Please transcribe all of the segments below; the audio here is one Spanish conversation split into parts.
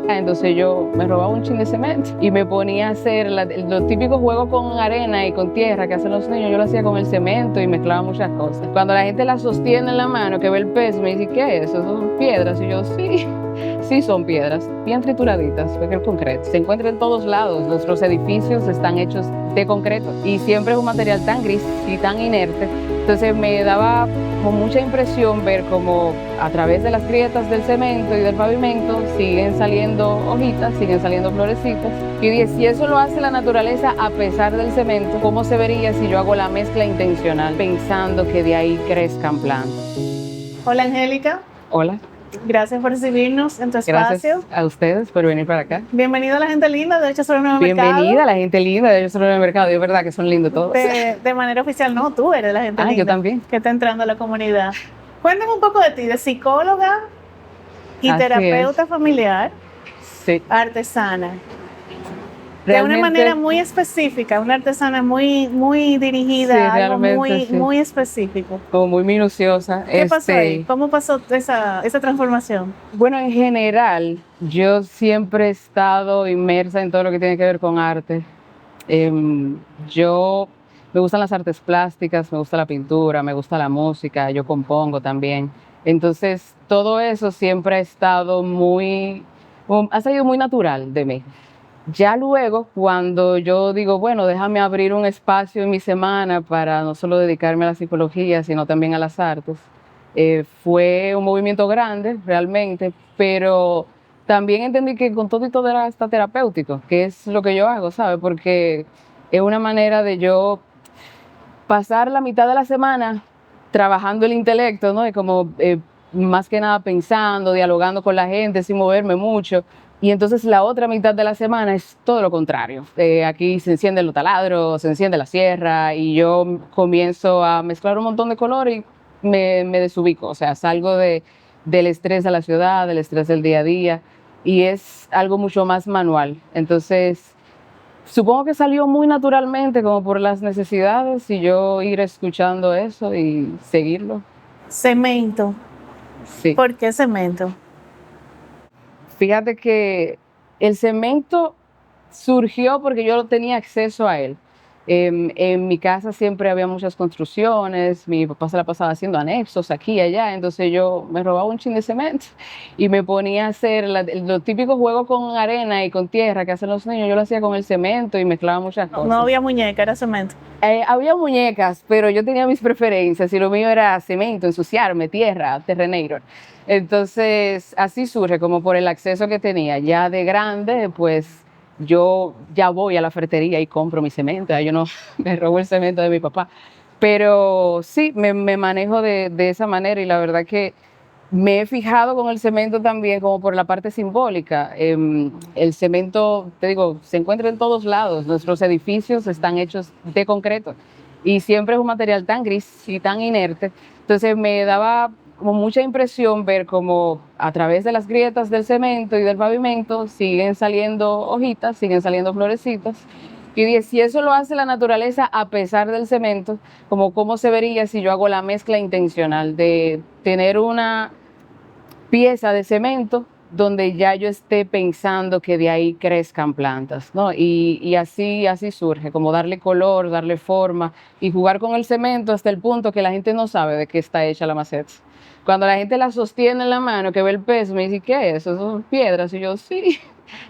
Entonces yo me robaba un chin de cemento y me ponía a hacer los típicos juegos con arena y con tierra que hacen los niños. Yo lo hacía con el cemento y mezclaba muchas cosas. Cuando la gente la sostiene en la mano, que ve el peso, me dice, ¿qué es eso? Son piedras. Y yo, sí, sí son piedras, bien trituraditas, porque el concreto se encuentra en todos lados. Nuestros edificios están hechos de concreto y siempre es un material tan gris y tan inerte. Entonces me daba con mucha impresión ver cómo a través de las grietas del cemento y del pavimento siguen saliendo hojitas, siguen saliendo florecitas. Y dije, si eso lo hace la naturaleza a pesar del cemento, ¿cómo se vería si yo hago la mezcla intencional pensando que de ahí crezcan plantas? Hola, Angélica. Hola. Gracias por recibirnos en tu espacio. Gracias a ustedes por venir para acá. Bienvenida a la gente linda de Hecho sobre el Nuevo Mercado. Bienvenida a la gente linda de Hecho sobre el Nuevo Mercado. Es verdad que son lindos todos. De manera oficial, no, tú eres la gente linda. Yo también. Que está entrando a la comunidad. Cuéntame un poco de ti, de psicóloga y terapeuta familiar, sí, artesana. Realmente, de una manera muy específica, una artesana muy dirigida, sí, algo muy específico. Como muy minuciosa. ¿Qué pasó ahí? ¿Cómo pasó esa transformación? Bueno, en general, yo siempre he estado inmersa en todo lo que tiene que ver con arte. Me gustan las artes plásticas, me gusta la pintura, me gusta la música, yo compongo también. Entonces, todo eso siempre ha estado ha salido muy natural de mí. Ya luego, cuando yo digo, bueno, déjame abrir un espacio en mi semana para no solo dedicarme a la psicología, sino también a las artes, fue un movimiento grande realmente, pero también entendí que con todo y todo era hasta terapéutico, que es lo que yo hago, ¿sabes? Porque es una manera de yo pasar la mitad de la semana trabajando el intelecto, ¿no? Y como más que nada pensando, dialogando con la gente sin moverme mucho. Y entonces la otra mitad de la semana es todo lo contrario. Aquí se encienden los taladros, se enciende la sierra y yo comienzo a mezclar un montón de colores y me desubico. O sea, salgo del estrés de la ciudad, del estrés del día a día y es algo mucho más manual. Entonces, supongo que salió muy naturalmente como por las necesidades y yo ir escuchando eso y seguirlo. Cemento. Sí. ¿Por qué cemento? Fíjate que el cemento surgió porque yo tenía acceso a él. En mi casa siempre había muchas construcciones, mi papá se la pasaba haciendo anexos aquí y allá, entonces yo me robaba un chin de cemento y me ponía a hacer los típicos juegos con arena y con tierra que hacen los niños. Yo lo hacía con el cemento y mezclaba muchas cosas. No había muñeca, era cemento. Había muñecas, pero yo tenía mis preferencias y lo mío era cemento, ensuciarme, tierra, Terrenator. Entonces así surge, como por el acceso que tenía. Ya de grande, pues yo ya voy a la ferretería y compro mi cemento, yo no me robo el cemento de mi papá. Pero sí, me manejo de esa manera y la verdad que me he fijado con el cemento también como por la parte simbólica. El cemento, te digo, se encuentra en todos lados. Nuestros edificios están hechos de concreto y siempre es un material tan gris y tan inerte. Entonces me daba como mucha impresión ver cómo a través de las grietas del cemento y del pavimento siguen saliendo hojitas, siguen saliendo florecitas. Y dije, si eso lo hace la naturaleza a pesar del cemento, como cómo se vería si yo hago la mezcla intencional de tener una pieza de cemento donde ya yo esté pensando que de ahí crezcan plantas, ¿no? Y así surge, como darle color, darle forma y jugar con el cemento hasta el punto que la gente no sabe de qué está hecha la maceta. Cuando la gente la sostiene en la mano, que ve el peso, me dice, ¿qué es eso? Son piedras. Y yo, sí,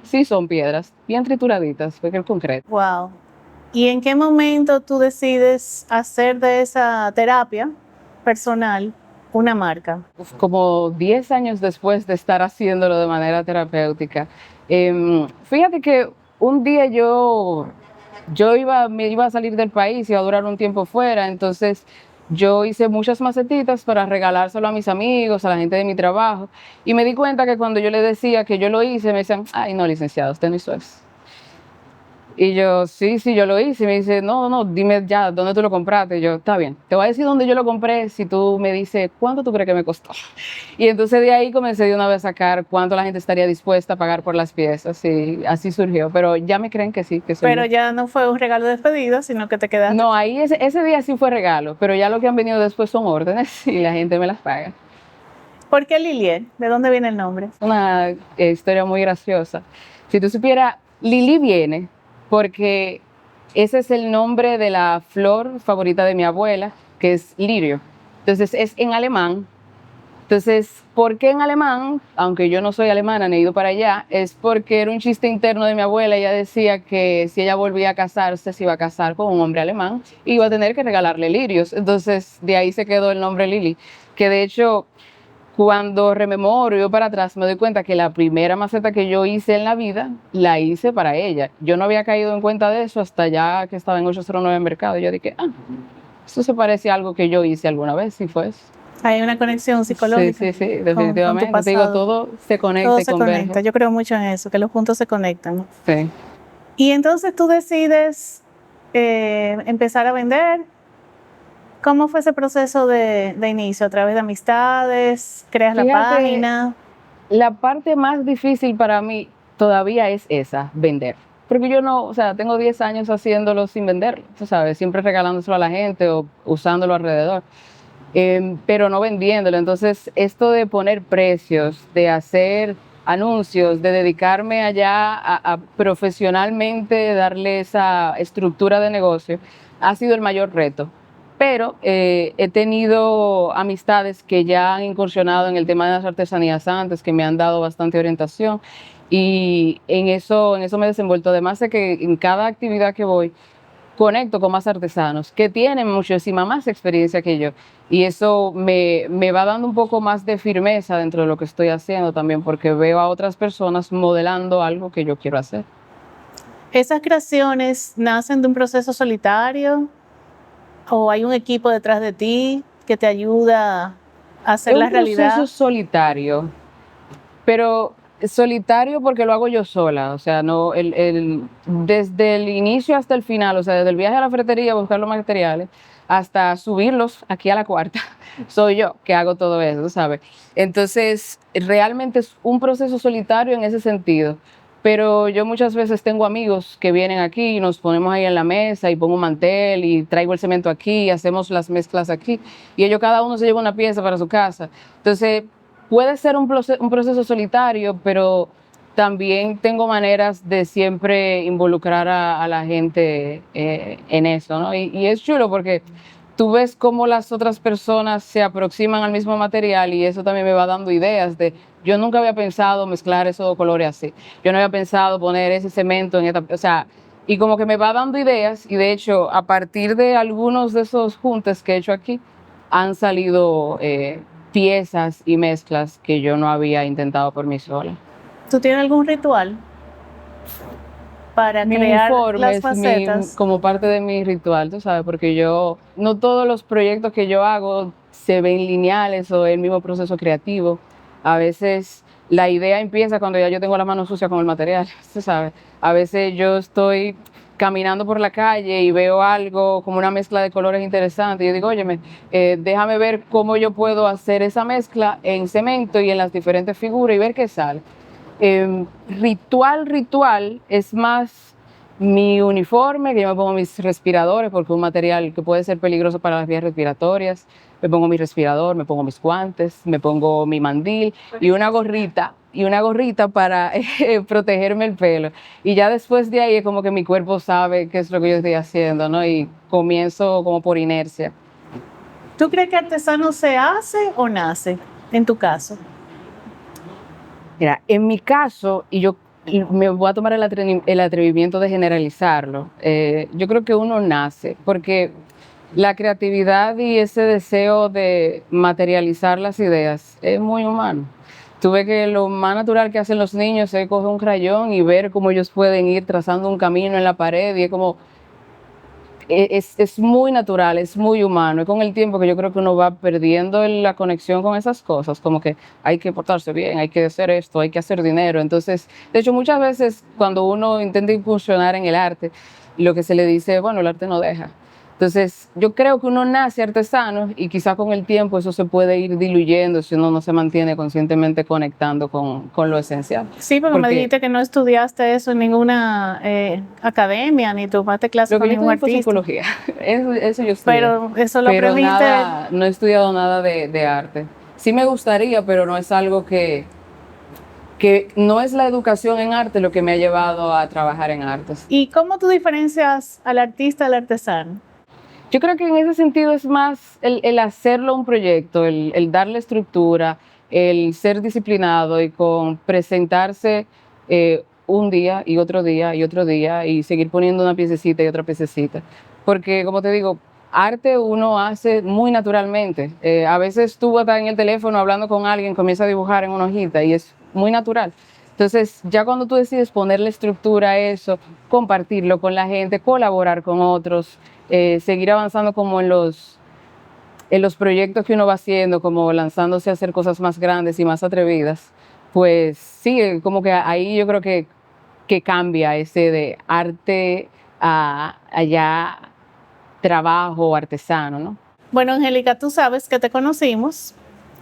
sí son piedras, bien trituraditas, porque el concreto. Wow. ¿Y en qué momento tú decides hacer de esa terapia personal una marca? Como 10 años después de estar haciéndolo de manera terapéutica. Fíjate que un día me iba a salir del país, iba a durar un tiempo fuera, entonces yo hice muchas macetitas para regalárselo a mis amigos, a la gente de mi trabajo, y me di cuenta que cuando yo le decía que yo lo hice, me decían, ay no, licenciado, usted no hizo eso. Y yo, sí, yo lo hice. Y me dice, no, dime ya, ¿dónde tú lo compraste? Y yo, está bien, te voy a decir dónde yo lo compré si tú me dices, ¿cuánto tú crees que me costó? Y entonces de ahí comencé de una vez a sacar cuánto la gente estaría dispuesta a pagar por las piezas. Y así surgió, pero ya me creen que sí, que soy Pero yo. ya no fue un regalo de despedida, sino que te quedaste. No, ahí ese día sí fue regalo, pero ya lo que han venido después son órdenes y la gente me las paga. ¿Por qué Liliet? ¿De dónde viene el nombre? Es una historia muy graciosa. Si tú supieras, Lili viene porque ese es el nombre de la flor favorita de mi abuela, que es lirio. Entonces es en alemán. Entonces, ¿por qué en alemán? Aunque yo no soy alemana ni he ido para allá, es porque era un chiste interno de mi abuela. Ella decía que si ella volvía a casarse, se iba a casar con un hombre alemán y iba a tener que regalarle lirios. Entonces, de ahí se quedó el nombre Lili, que de hecho, cuando rememoro yo para atrás, me doy cuenta que la primera maceta que yo hice en la vida, la hice para ella. Yo no había caído en cuenta de eso hasta ya que estaba en 809 Mercado. Yo dije, esto se parece a algo que yo hice alguna vez, y fue eso. Hay una conexión psicológica. Sí, definitivamente. Con tu Te digo, pasado. todo se conecta Todo y se converge. conecta. Yo creo mucho en eso, que los puntos se conectan. Sí. Y entonces tú decides empezar a vender. ¿Cómo fue ese proceso de inicio? ¿A través de amistades? ¿Creas la Fíjate, página? la parte más difícil para mí todavía es esa, vender. Porque yo no, o sea, tengo 10 años haciéndolo sin venderlo, tú sabes, siempre regalándoselo a la gente o usándolo alrededor. Pero no vendiéndolo. Entonces, esto de poner precios, de hacer anuncios, de dedicarme allá a profesionalmente darle esa estructura de negocio, ha sido el mayor reto. Pero he tenido amistades que ya han incursionado en el tema de las artesanías antes, que me han dado bastante orientación, y en eso me he desenvuelto. Además de que en cada actividad que voy, conecto con más artesanos que tienen muchísima más experiencia que yo, y eso me va dando un poco más de firmeza dentro de lo que estoy haciendo también, porque veo a otras personas modelando algo que yo quiero hacer. ¿Esas creaciones nacen de un proceso solitario o hay un equipo detrás de ti que te ayuda a hacer la realidad? Es un proceso solitario, pero solitario porque lo hago yo sola, o sea, no, desde el inicio hasta el final, o sea, desde el viaje a la ferretería a buscar los materiales hasta subirlos aquí a la cuarta, soy yo que hago todo eso, ¿sabes? Entonces, realmente es un proceso solitario en ese sentido, pero yo muchas veces tengo amigos que vienen aquí y nos ponemos ahí en la mesa y pongo un mantel y traigo el cemento aquí y hacemos las mezclas aquí, y ellos cada uno se lleva una pieza para su casa. Entonces, puede ser un proceso solitario, pero también tengo maneras de siempre involucrar a la gente en eso, ¿no? Y es chulo porque tú ves cómo las otras personas se aproximan al mismo material, y eso también me va dando ideas de, yo nunca había pensado mezclar esos dos colores así, yo no había pensado poner ese cemento en esta, o sea, y como que me va dando ideas, y de hecho a partir de algunos de esos juntes que he hecho aquí, han salido piezas y mezclas que yo no había intentado por mí sola. ¿Tú tienes algún ritual para Mi crear uniforme las es facetas? como parte de mi ritual, tú sabes, porque yo, no todos los proyectos que yo hago se ven lineales o el mismo proceso creativo. A veces la idea empieza cuando ya yo tengo la mano sucia con el material, tú sabes. A veces yo estoy caminando por la calle y veo algo como una mezcla de colores interesante y yo digo, óyeme, déjame ver cómo yo puedo hacer esa mezcla en cemento y en las diferentes figuras y ver qué sale. Ritual es más mi uniforme, que yo me pongo mis respiradores porque es un material que puede ser peligroso para las vías respiratorias. Me pongo mi respirador, me pongo mis guantes, me pongo mi mandil y una gorrita para protegerme el pelo. Y ya después de ahí es como que mi cuerpo sabe qué es lo que yo estoy haciendo, ¿no? Y comienzo como por inercia. ¿Tú crees que artesano se hace o nace, en tu caso? Mira, en mi caso, y yo me voy a tomar el atrevimiento de generalizarlo, yo creo que uno nace, porque la creatividad y ese deseo de materializar las ideas es muy humano. Tú ves que lo más natural que hacen los niños es coger un crayón y ver cómo ellos pueden ir trazando un camino en la pared, y es como, es muy natural, es muy humano. Y con el tiempo que yo creo que uno va perdiendo la conexión con esas cosas, como que hay que portarse bien, hay que hacer esto, hay que hacer dinero. Entonces, de hecho, muchas veces cuando uno intenta incursionar en el arte, lo que se le dice, bueno, el arte no deja. Entonces, yo creo que uno nace artesano y quizá con el tiempo eso se puede ir diluyendo si uno no se mantiene conscientemente conectando con lo esencial. Sí, porque me dijiste que no estudiaste eso en ninguna academia, ni tomaste clases con ningún artista. Lo que yo estudié fue psicología, eso yo estudié. Pero eso lo Pero aprendiste. nada, no he estudiado nada de arte. sí me gustaría, pero no es algo que no es la educación en arte lo que me ha llevado a trabajar en artes. ¿Y cómo tú diferencias al artista del artesano? Yo creo que en ese sentido es más el hacerlo un proyecto, el darle estructura, el ser disciplinado y con presentarse un día y otro día y otro día y seguir poniendo una piececita y otra piececita. Porque, como te digo, arte uno hace muy naturalmente. A veces tú estás en el teléfono hablando con alguien, comienza a dibujar en una hojita y es muy natural. Entonces, ya cuando tú decides ponerle estructura a eso, compartirlo con la gente, colaborar con otros, seguir avanzando como en los proyectos que uno va haciendo, como lanzándose a hacer cosas más grandes y más atrevidas, pues sí, como que ahí yo creo que cambia ese de arte a allá trabajo artesano, ¿no? Bueno, Angélica, tú sabes que te conocimos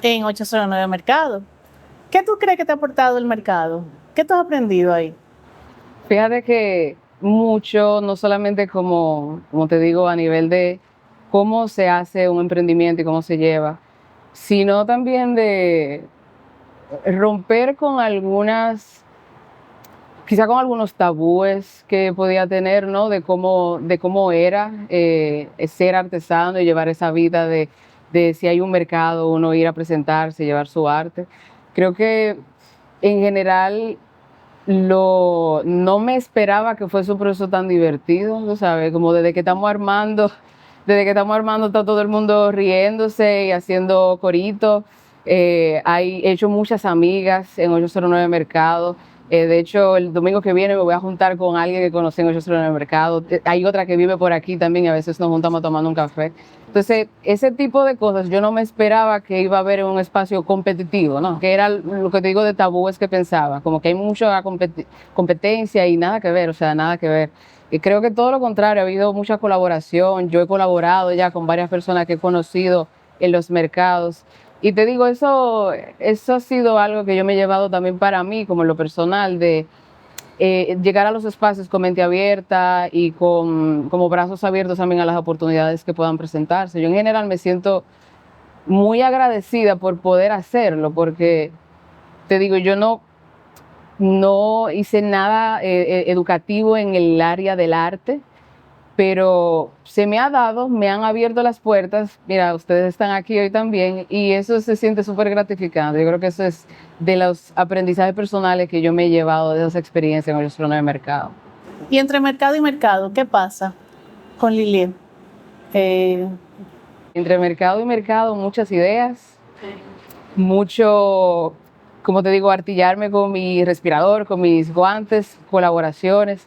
en 809 Mercado. ¿Qué tú crees que te ha aportado el mercado? ¿Qué tú has aprendido ahí? Fíjate que mucho, no solamente como te digo, a nivel de cómo se hace un emprendimiento y cómo se lleva, sino también de romper con algunas, quizá con algunos tabúes que podía tener, ¿no? De cómo era ser artesano y llevar esa vida de si hay un mercado, uno ir a presentarse, llevar su arte. Creo que en general no me esperaba que fuese un proceso tan divertido, ¿no sabes? Como desde que estamos armando está todo el mundo riéndose y haciendo coritos. He hecho muchas amigas en 809 Mercado. De hecho, el domingo que viene me voy a juntar con alguien que conocí en 809 Mercado. Hay otra que vive por aquí también y a veces nos juntamos tomando un café. Entonces, ese tipo de cosas yo no me esperaba que iba a haber en un espacio competitivo, ¿no? Que era lo que te digo de tabúes que pensaba, como que hay mucha competencia y nada que ver, o sea, nada que ver. Y creo que todo lo contrario, ha habido mucha colaboración, yo he colaborado ya con varias personas que he conocido en los mercados. Y te digo, eso ha sido algo que yo me he llevado también para mí, como en lo personal, de llegar a los espacios con mente abierta y con como brazos abiertos también a las oportunidades que puedan presentarse. Yo en general me siento muy agradecida por poder hacerlo, porque te digo, yo no hice nada educativo en el área del arte, pero se me ha dado, me han abierto las puertas. Mira, ustedes están aquí hoy también y eso se siente súper gratificante. Yo creo que eso es de los aprendizajes personales que yo me he llevado de esas experiencias en el gastronomía de mercado. Y entre mercado y mercado, ¿qué pasa con Liliet? Entre mercado y mercado, muchas ideas, mucho, como te digo, artillarme con mi respirador, con mis guantes, colaboraciones.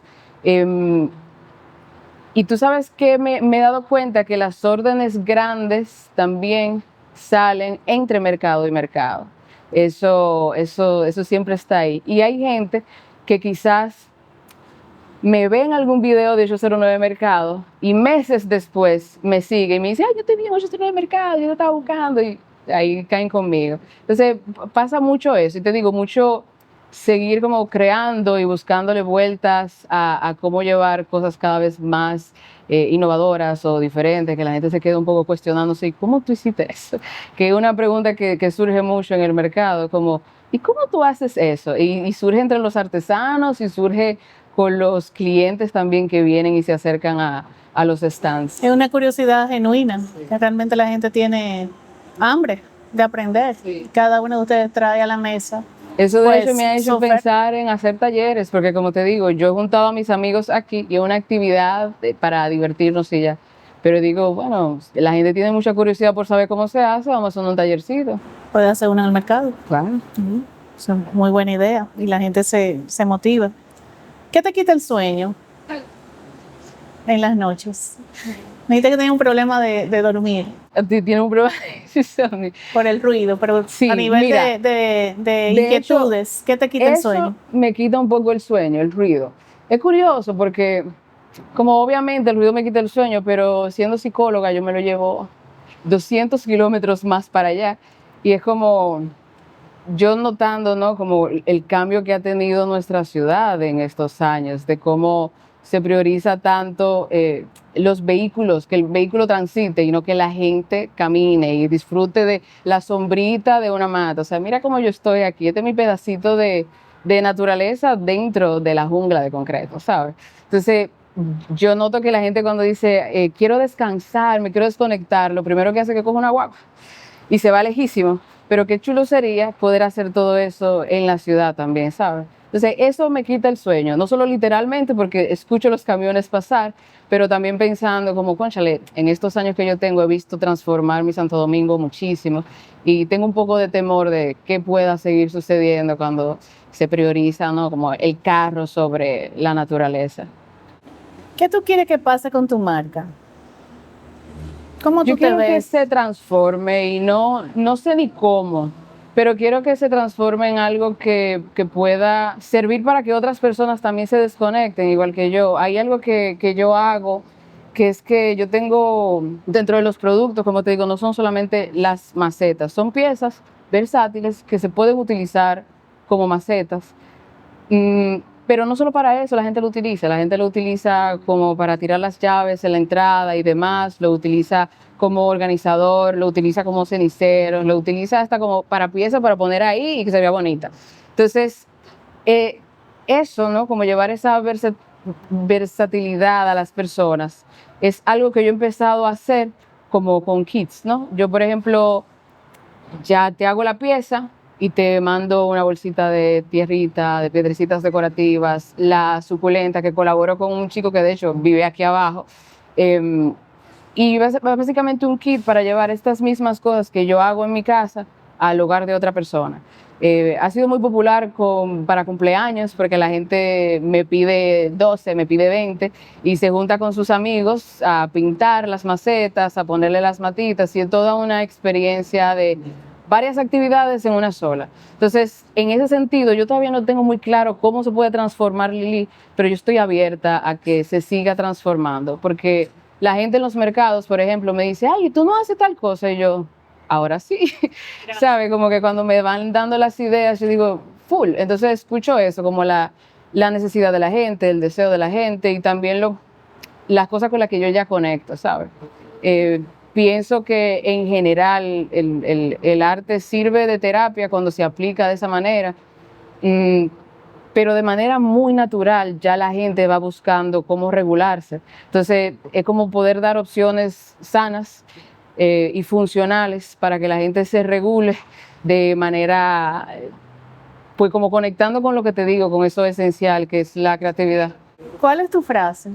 Y tú sabes que me he dado cuenta que las órdenes grandes también salen entre mercado y mercado. Eso siempre está ahí. Y hay gente que quizás me ve en algún video de 809 Mercado y meses después me sigue y me dice, ay, yo te vi en 809 Mercado, yo te estaba buscando y ahí caen conmigo. Entonces pasa mucho eso y te digo, mucho seguir como creando y buscándole vueltas a cómo llevar cosas cada vez más innovadoras o diferentes, que la gente se quede un poco cuestionándose, ¿y cómo tú hiciste eso? Que es una pregunta que surge mucho en el mercado, como, ¿y cómo tú haces eso? Y surge entre los artesanos y surge con los clientes también que vienen y se acercan a los stands. Es una curiosidad genuina, que realmente la gente tiene hambre de aprender. Sí. Cada uno de ustedes trae a la mesa. Eso de Pues, hecho me ha hecho pensar en hacer talleres, porque como te digo, yo he juntado a mis amigos aquí y es una actividad para divertirnos y ya. Pero digo, bueno, la gente tiene mucha curiosidad por saber cómo se hace, vamos a hacer un tallercito. Puede hacer uno en el mercado. Claro. Es una muy buena idea y la gente se motiva. ¿Qué te quita el sueño en las noches? Necesitas que tengas un problema de dormir Tiene un problema de insomnio. por el ruido, pero Sí, a nivel mira, de inquietudes, ¿qué te quita el eso sueño? me quita un poco el sueño, el ruido. Es curioso porque, como obviamente el ruido me quita el sueño, pero siendo psicóloga yo me lo llevo 200 kilómetros más para allá. Y es como yo notando, ¿no? Como el cambio que ha tenido nuestra ciudad en estos años, de cómo se prioriza tanto los vehículos, que el vehículo transite y no que la gente camine y disfrute de la sombrita de una mata. O sea, mira cómo yo estoy aquí, este es mi pedacito de naturaleza dentro de la jungla de concreto, ¿sabes? Entonces, yo noto que la gente cuando dice, quiero descansar, me quiero desconectar, lo primero que hace es que coge una guagua y se va lejísimo. Pero qué chulo sería poder hacer todo eso en la ciudad también, ¿sabes? Entonces, eso me quita el sueño, no solo literalmente porque escucho los camiones pasar, pero también pensando como, cónchale, en estos años que yo tengo he visto transformar mi Santo Domingo muchísimo y tengo un poco de temor de qué pueda seguir sucediendo cuando se prioriza, ¿no? Como el carro sobre la naturaleza. ¿Qué tú quieres que pase con tu marca? ¿Cómo Yo tú te quiero que ves? se transforme y no sé ni cómo, pero quiero que se transforme en algo que pueda servir para que otras personas también se desconecten, igual que yo. Hay algo que yo hago, que es que yo tengo dentro de los productos, como te digo, no son solamente las macetas, son piezas versátiles que se pueden utilizar como macetas. Pero no solo para eso, la gente lo utiliza como para tirar las llaves en la entrada y demás, lo utiliza como organizador, lo utiliza como cenicero, lo utiliza hasta como para pieza para poner ahí y que se vea bonita. Entonces, eh, eso, ¿no? Como llevar esa versatilidad a las personas, es algo que yo he empezado a hacer como con kits, ¿no? Yo, por ejemplo, ya te hago la pieza y te mando una bolsita de tierrita, de piedrecitas decorativas, la suculenta, que colaboro con un chico que de hecho vive aquí abajo. Eh, y básicamente un kit para llevar estas mismas cosas que yo hago en mi casa al hogar de otra persona. Ha sido muy popular para cumpleaños porque la gente me pide 12, me pide 20 y se junta con sus amigos a pintar las macetas, a ponerle las matitas y es toda una experiencia de varias actividades en una sola. Entonces, en ese sentido, yo todavía no tengo muy claro cómo se puede transformar Lili, pero yo estoy abierta a que se siga transformando porque la gente en los mercados, por ejemplo, me dice, ay, ¿tú no haces tal cosa? Y yo, ahora sí, ¿sabe? Como que cuando me van dando las ideas, yo digo, full. Entonces escucho eso, como la necesidad de la gente, el deseo de la gente y también las cosas con las que yo ya conecto, ¿sabes? Pienso que en general el arte sirve de terapia cuando se aplica de esa manera. Mm, pero de manera muy natural ya la gente va buscando cómo regularse. Entonces, es como poder dar opciones sanas y funcionales para que la gente se regule de manera, pues como conectando con lo que te digo, con eso esencial que es la creatividad. ¿Cuál es tu frase?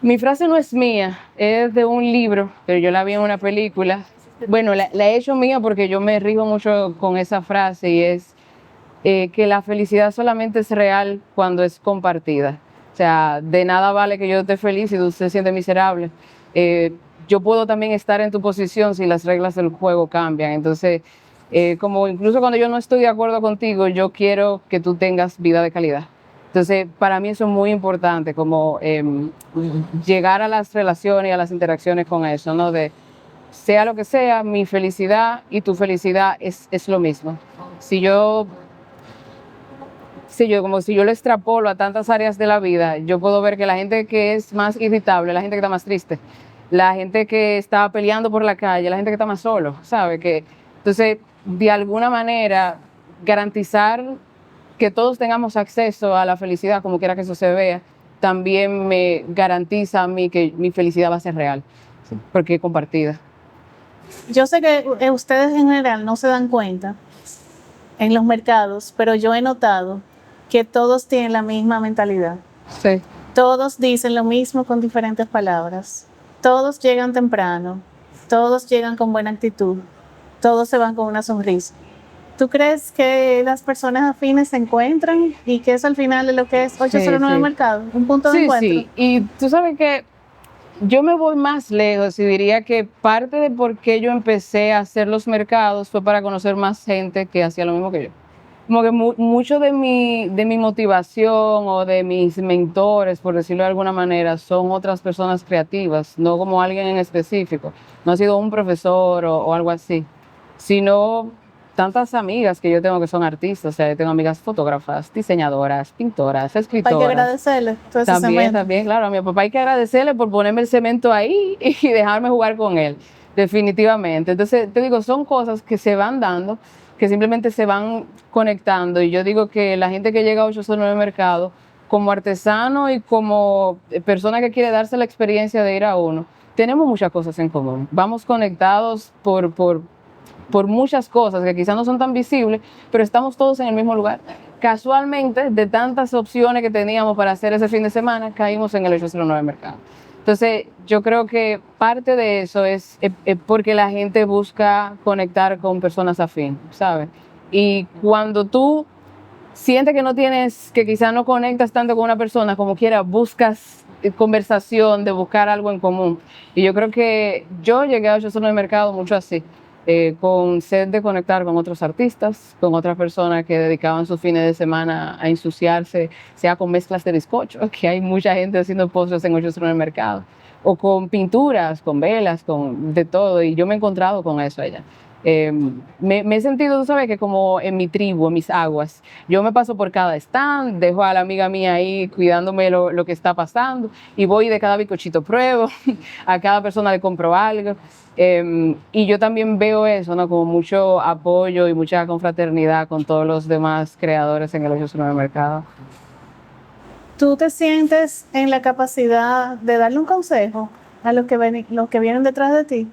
Mi frase no es mía, es de un libro, pero yo la vi en una película. Bueno, la he hecho mía porque yo me rijo mucho con esa frase y es que la felicidad solamente es real cuando es compartida. O sea, de nada vale que yo esté feliz y tú te sientes miserable. Yo puedo también estar en tu posición si las reglas del juego cambian. Entonces, como incluso cuando yo no estoy de acuerdo contigo, yo quiero que tú tengas vida de calidad. Entonces, para mí eso es muy importante, como llegar a las relaciones y a las interacciones con eso, ¿no? De sea lo que sea, mi felicidad y tu felicidad es lo mismo. Si yo Sí, yo como si yo lo extrapolo a tantas áreas de la vida, yo puedo ver que la gente que es más irritable, la gente que está más triste, la gente que está peleando por la calle, la gente que está más solo, ¿sabe? Entonces, de alguna manera, garantizar que todos tengamos acceso a la felicidad, como quiera que eso se vea, también me garantiza a mí que mi felicidad va a ser real, porque es compartida. Yo sé que ustedes en general no se dan cuenta en los mercados, pero yo he notado que todos tienen la misma mentalidad. Sí. Todos dicen lo mismo con diferentes palabras. Todos llegan temprano. Todos llegan con buena actitud. Todos se van con una sonrisa. ¿Tú crees que las personas afines se encuentran y que eso al final es lo que es 809 Sí. Mercado? Un punto de encuentro. Sí, y tú sabes que yo me voy más lejos y diría que parte de por qué yo empecé a hacer los mercados fue para conocer más gente que hacía lo mismo que yo. Como que mucho de mi motivación o de mis mentores, por decirlo de alguna manera, son otras personas creativas, no como alguien en específico. No ha sido un profesor o algo así, sino tantas amigas que yo tengo que son artistas, o sea, yo tengo amigas fotógrafas, diseñadoras, pintoras, escritoras. Hay que agradecerle todo ese También, cemento. también, claro, a mi papá hay que agradecerle por ponerme el cemento ahí y dejarme jugar con él, definitivamente. Entonces, te digo, son cosas que se van dando, que simplemente se van conectando. Y yo digo que la gente que llega a 809 Mercado, como artesano y como persona que quiere darse la experiencia de ir a uno, tenemos muchas cosas en común. Vamos conectados por muchas cosas que quizás no son tan visibles, pero estamos todos en el mismo lugar. Casualmente, de tantas opciones que teníamos para hacer ese fin de semana, caímos en el 809 Mercado. Entonces, yo creo que parte de eso es porque la gente busca conectar con personas afín, ¿sabes? Y cuando tú sientes que no tienes, que quizás no conectas tanto con una persona, como quiera, buscas conversación, de buscar algo en común. Y yo creo que yo llegué a 809 Mercado mucho así. Con sed de conectar con otros artistas, con otras personas que dedicaban sus fines de semana a ensuciarse, sea con mezclas de bizcocho, que hay mucha gente haciendo postres en 809 Mercado, o con pinturas, con velas, con de todo, y yo me he encontrado con eso allá. Me he sentido, tú sabes, que como en mi tribu, en mis aguas, yo me paso por cada stand, dejo a la amiga mía ahí cuidándome lo que está pasando, y voy de cada bizcochito pruebo, a cada persona le compro algo. Y yo también veo eso, ¿no? Como mucho apoyo y mucha confraternidad con todos los demás creadores en el 809 Mercado. ¿Tú te sientes en la capacidad de darle un consejo a los que vienen detrás de ti?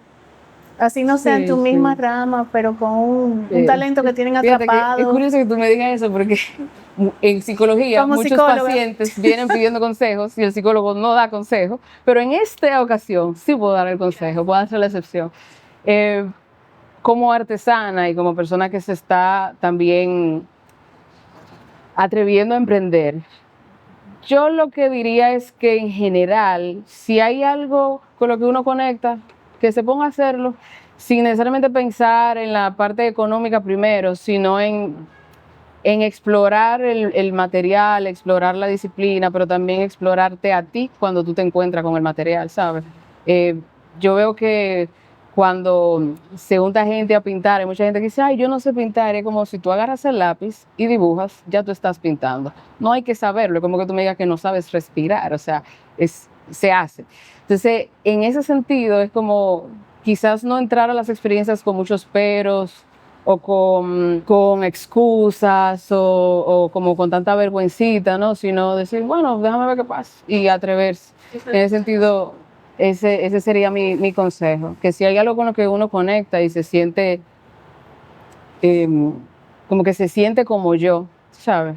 Así no sea en tu misma rama, pero con un talento que tienen Fíjate atrapado. que es curioso que tú me digas eso porque en psicología Como muchos psicóloga. pacientes vienen pidiendo consejos y el psicólogo no da consejos, pero en esta ocasión sí puedo dar el consejo, puedo hacer la excepción. Como artesana y como persona que se está también atreviendo a emprender, yo lo que diría es que en general, si hay algo con lo que uno conecta, que se ponga a hacerlo sin necesariamente pensar en la parte económica primero, sino en explorar el material, explorar la disciplina, pero también explorarte a ti cuando tú te encuentras con el material, ¿sabes? Yo veo que cuando se junta gente a pintar, hay mucha gente que dice, ay, yo no sé pintar, es como si tú agarras el lápiz y dibujas, ya tú estás pintando. No hay que saberlo, es como que tú me digas que no sabes respirar, o sea, se hace. Entonces, en ese sentido, es como quizás no entrar a las experiencias con muchos peros, o con excusas o como con tanta vergüencita, ¿no? Sino decir, bueno, déjame ver qué pasa y atreverse. En ese sentido, ese sería mi consejo, que si hay algo con lo que uno conecta y se siente como que se siente como yo, ¿sabes?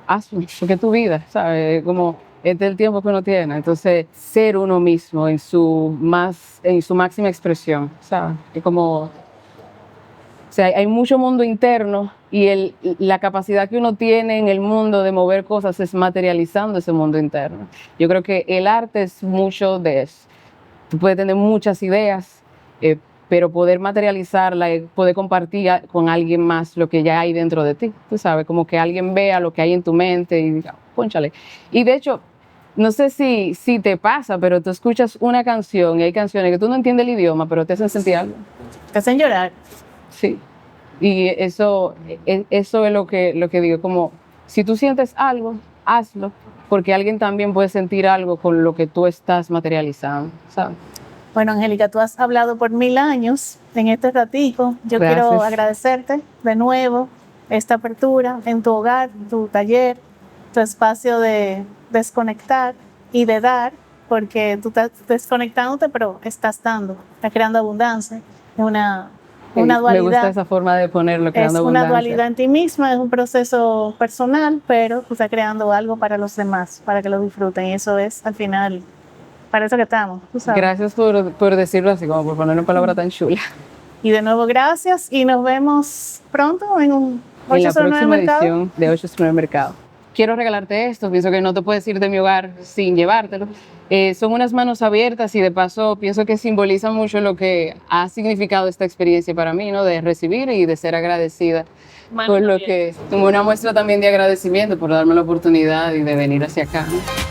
Hazlo, porque es tu vida, ¿sabes? Como este es el tiempo que uno tiene. Entonces, ser uno mismo en su máxima expresión, ¿sabes? Es como... O sea, hay mucho mundo interno y la capacidad que uno tiene en el mundo de mover cosas es materializando ese mundo interno. Yo creo que el arte es mucho de eso. Tú puedes tener muchas ideas, pero poder materializarla y poder compartir con alguien más lo que ya hay dentro de ti. Tú sabes, como que alguien vea lo que hay en tu mente y diga, pónchale. Y de hecho, no sé si te pasa, pero tú escuchas una canción y hay canciones que tú no entiendes el idioma, pero te hacen sentir algo. Te hacen llorar. Sí, y eso es lo que digo, como si tú sientes algo, hazlo, porque alguien también puede sentir algo con lo que tú estás materializando, ¿sabes? Bueno, Angélica, tú has hablado por 1000 años en este ratico. Yo Gracias. quiero agradecerte de nuevo esta apertura en tu hogar, tu taller, tu espacio de desconectar y de dar, porque tú estás desconectándote, pero estás dando, estás creando abundancia. Es una dualidad. Me gusta esa forma de ponerlo, creando Es una abundancia. dualidad en ti misma, es un proceso personal, pero tú estás creando algo para los demás, para que lo disfruten. Y eso es, al final, para eso que estamos, tú sabes. Gracias por decirlo así, como por poner una palabra tan chula. Y de nuevo, gracias y nos vemos pronto en un En la 809 próxima Mercado. edición de 809 Mercado. Quiero regalarte esto, pienso que no te puedes ir de mi hogar sin llevártelo. Son unas manos abiertas y de paso pienso que simbolizan mucho lo que ha significado esta experiencia para mí, ¿no? De recibir y de ser agradecida. Por lo que, como una muestra también de agradecimiento por darme la oportunidad y de venir hacia acá, ¿no?